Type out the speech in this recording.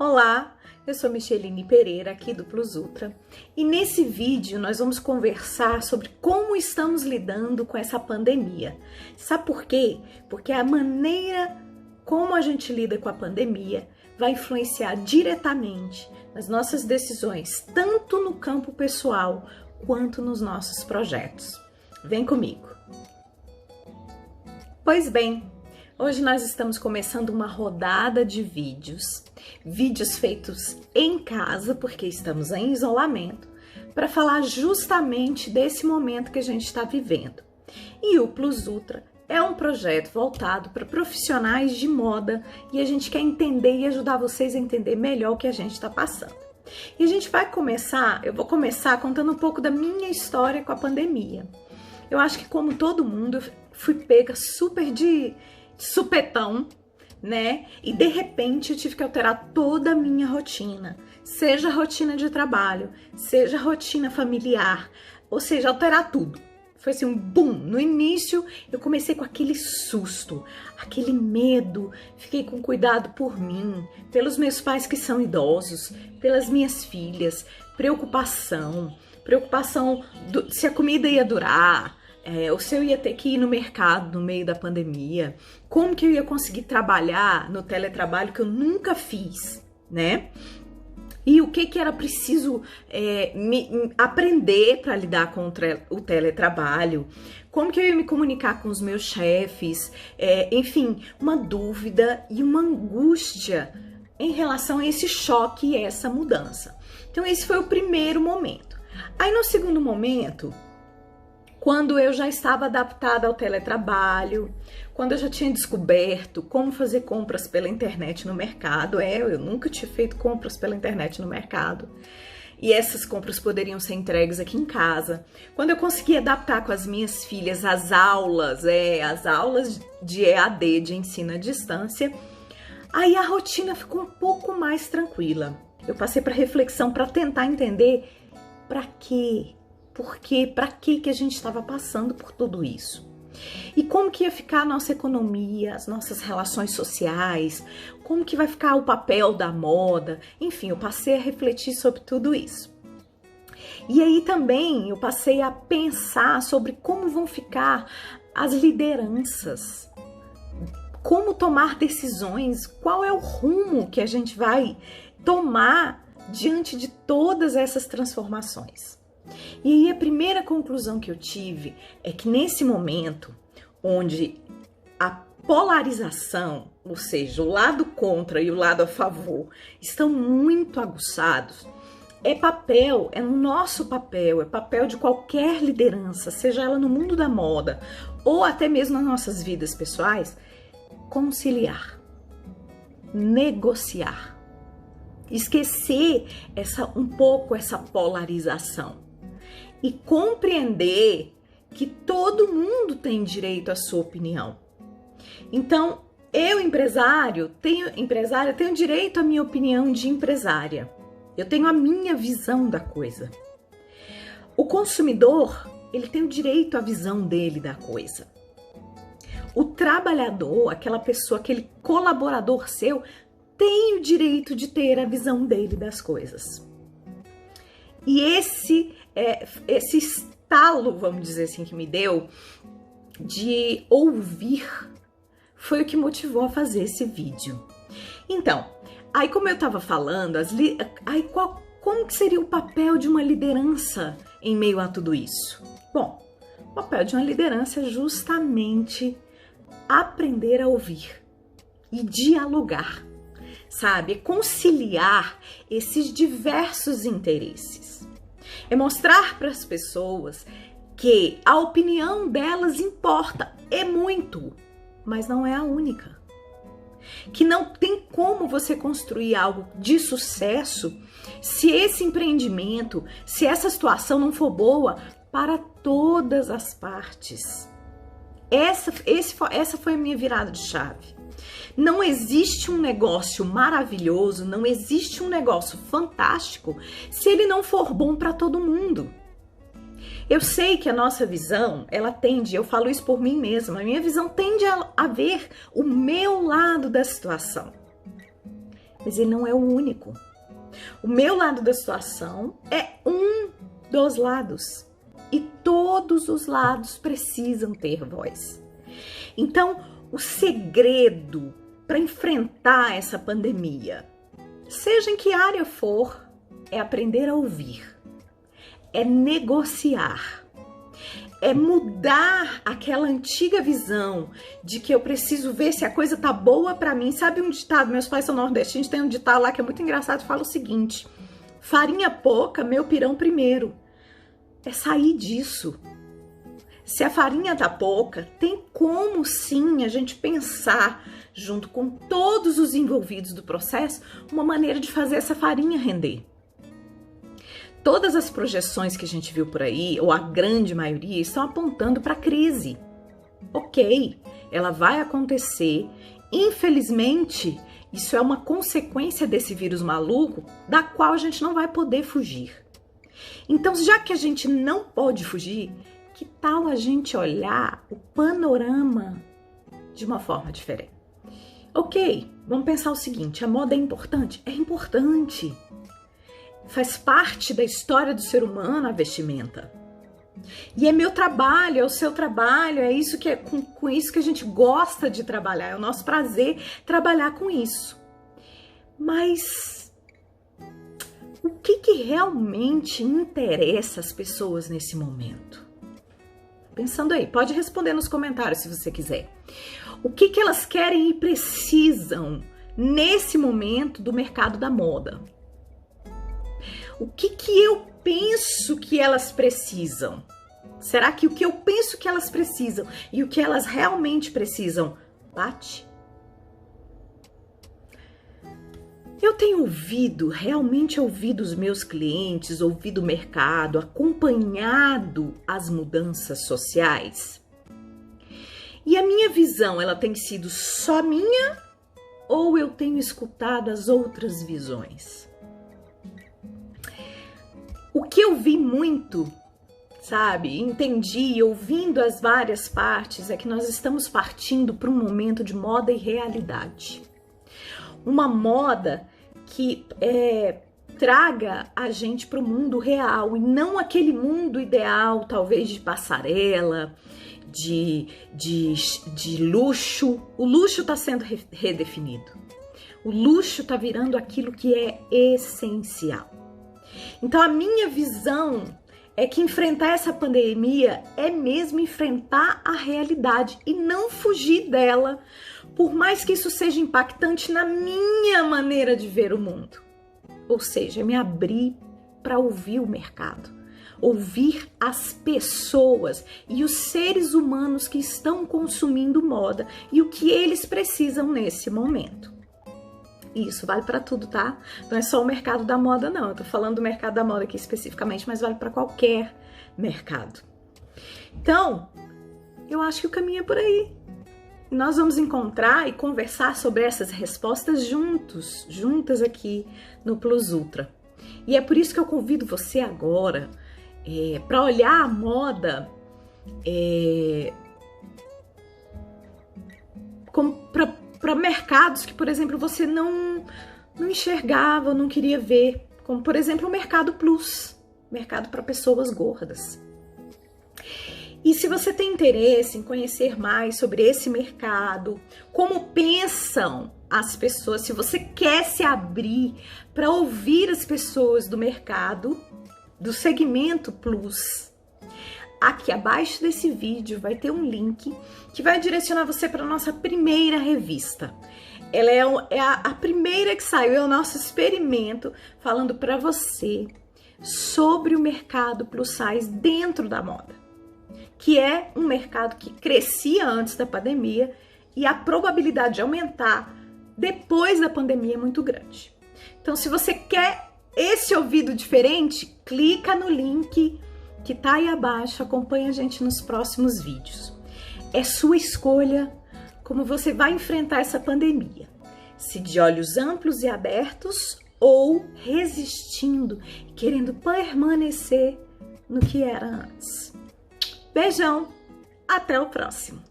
Olá, eu sou Micheline Pereira aqui do Plus Ultra e nesse vídeo nós vamos conversar sobre como estamos lidando com essa pandemia. Sabe por quê? Porque a maneira como a gente lida com a pandemia vai influenciar diretamente nas nossas decisões, tanto no campo pessoal quanto nos nossos projetos. Vem comigo! Pois bem, hoje nós estamos começando uma rodada de vídeos feitos em casa, porque estamos em isolamento, para falar justamente desse momento que a gente está vivendo. E o Plus Ultra é um projeto voltado para profissionais de moda e a gente quer entender e ajudar vocês a entender melhor o que a gente está passando. E a gente vai começar, eu vou começar contando um pouco da minha história com a pandemia. Eu acho que como todo mundo, fui pega super de supetão, né? E de repente eu tive que alterar toda a minha rotina, seja a rotina de trabalho, seja a rotina familiar, ou seja, alterar tudo. Foi assim um boom. No início eu comecei com aquele susto, aquele medo, fiquei com cuidado por mim, pelos meus pais que são idosos, pelas minhas filhas, preocupação se a comida ia durar, ou se eu ia ter que ir no mercado no meio da pandemia, como que eu ia conseguir trabalhar no teletrabalho que eu nunca fiz, né? E o que era preciso aprender para lidar com o teletrabalho, como que eu ia me comunicar com os meus chefes, enfim, uma dúvida e uma angústia em relação a esse choque e essa mudança. Então esse foi o primeiro momento. Aí no segundo momento, quando eu já estava adaptada ao teletrabalho, quando eu já tinha descoberto como fazer compras pela internet no mercado, eu nunca tinha feito compras pela internet no mercado, e essas compras poderiam ser entregues aqui em casa. Quando eu consegui adaptar com as minhas filhas as aulas de EAD, de ensino à distância, aí a rotina ficou um pouco mais tranquila. Eu passei para reflexão para tentar entender para quê? Por quê? Para que a gente estava passando por tudo isso? E como que ia ficar a nossa economia, as nossas relações sociais, como que vai ficar o papel da moda? Enfim, eu passei a refletir sobre tudo isso. E aí também eu passei a pensar sobre como vão ficar as lideranças, como tomar decisões, qual é o rumo que a gente vai tomar diante de todas essas transformações. E aí a primeira conclusão que eu tive é que nesse momento onde a polarização, ou seja, o lado contra e o lado a favor, estão muito aguçados, é nosso papel, é papel de qualquer liderança, seja ela no mundo da moda ou até mesmo nas nossas vidas pessoais, conciliar, negociar, esquecer um pouco essa polarização e compreender que todo mundo tem direito à sua opinião. Então, eu, empresária, tenho direito à minha opinião de empresária. Eu tenho a minha visão da coisa. O consumidor, ele tem o direito à visão dele da coisa. O trabalhador, aquela pessoa, aquele colaborador seu, tem o direito de ter a visão dele das coisas. E esse estalo, vamos dizer assim, que me deu de ouvir foi o que motivou a fazer esse vídeo. Então, aí como eu estava falando, como que seria o papel de uma liderança em meio a tudo isso? Bom, o papel de uma liderança é justamente aprender a ouvir e dialogar, sabe? Conciliar esses diversos interesses. É mostrar para as pessoas que a opinião delas importa, é muito, mas não é a única. Que não tem como você construir algo de sucesso se esse empreendimento, se essa situação não for boa para todas as partes. Essa foi a minha virada de chave. Não existe um negócio maravilhoso, não existe um negócio fantástico se ele não for bom para todo mundo. Eu sei que a nossa visão, ela tende, eu falo isso por mim mesma, a minha visão tende a ver o meu lado da situação. mas ele não é o único. O meu lado da situação é um dos lados. E todos os lados precisam ter voz. Então, o segredo para enfrentar essa pandemia, seja em que área for, é aprender a ouvir, é negociar, é mudar aquela antiga visão de que eu preciso ver se a coisa tá boa para mim. Sabe um ditado, meus pais são nordestinos, tem um ditado lá que é muito engraçado, fala o seguinte: farinha pouca, meu pirão primeiro. É sair disso. Se a farinha tá pouca, tem como sim a gente pensar, junto com todos os envolvidos do processo, uma maneira de fazer essa farinha render. Todas as projeções que a gente viu por aí, ou a grande maioria, estão apontando para a crise. Ok, ela vai acontecer. Infelizmente, isso é uma consequência desse vírus maluco, da qual a gente não vai poder fugir. Então, já que a gente não pode fugir, que tal a gente olhar o panorama de uma forma diferente? Ok, vamos pensar o seguinte: a moda é importante? É importante. Faz parte da história do ser humano a vestimenta. E é meu trabalho, é o seu trabalho, é isso que com isso que a gente gosta de trabalhar, é o nosso prazer trabalhar com isso. Mas o que realmente interessa as pessoas nesse momento? Pensando aí, pode responder nos comentários se você quiser. O que elas querem e precisam nesse momento do mercado da moda? O que eu penso que elas precisam? Será que o que eu penso que elas precisam e o que elas realmente precisam bate? Eu tenho realmente ouvido os meus clientes, ouvido o mercado, acompanhado as mudanças sociais. E a minha visão, ela tem sido só minha ou eu tenho escutado as outras visões? O que eu vi muito, sabe, entendi, ouvindo as várias partes, é que nós estamos partindo para um momento de moda e realidade. Uma moda que traga a gente para o mundo real e não aquele mundo ideal, talvez de passarela, de luxo. O luxo está sendo redefinido. O luxo está virando aquilo que é essencial. Então a minha visão é que enfrentar essa pandemia é mesmo enfrentar a realidade e não fugir dela, por mais que isso seja impactante na minha maneira de ver o mundo. Ou seja, me abrir para ouvir o mercado, ouvir as pessoas e os seres humanos que estão consumindo moda e o que eles precisam nesse momento. Isso vale para tudo, tá? Não é só o mercado da moda, não. Eu tô falando do mercado da moda aqui especificamente, mas vale para qualquer mercado. Então, eu acho que o caminho é por aí. Nós vamos encontrar e conversar sobre essas respostas juntas aqui no Plus Ultra. E é por isso que eu convido você agora para olhar a moda para mercados que, por exemplo, você não enxergava, não queria ver, como, por exemplo, o Mercado Plus, mercado para pessoas gordas. E se você tem interesse em conhecer mais sobre esse mercado, como pensam as pessoas, se você quer se abrir para ouvir as pessoas do mercado, do segmento Plus, aqui abaixo desse vídeo vai ter um link que vai direcionar você para a nossa primeira revista. Ela é a primeira que saiu, é o nosso experimento falando para você sobre o mercado plus size dentro da moda, que é um mercado que crescia antes da pandemia e a probabilidade de aumentar depois da pandemia é muito grande. Então, se você quer esse ouvido diferente, clica no link que tá aí abaixo, acompanha a gente nos próximos vídeos. É sua escolha como você vai enfrentar essa pandemia. Se de olhos amplos e abertos ou resistindo, querendo permanecer no que era antes. Beijão, até o próximo!